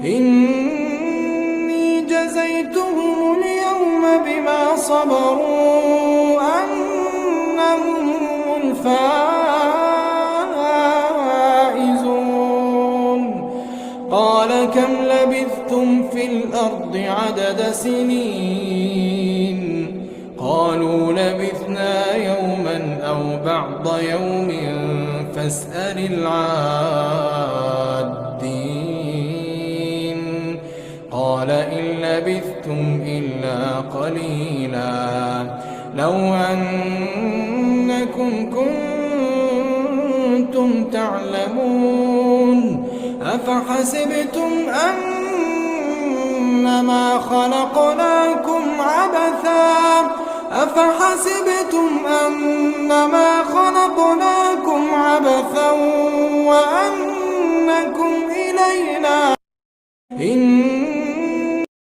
إني جزيتهم اليوم بما صبروا أنهم هم الفائزون. قال كم لبثتم في الأرض عدد سنين؟ قالوا لبثنا يوما أو بعض يوم فاسأل العادين. قال إن لبثتم إلا قليلا لو أنكم كنتم تعلمون. أفحسبتم أنما خلقناكم عبثا وأنكم إلينا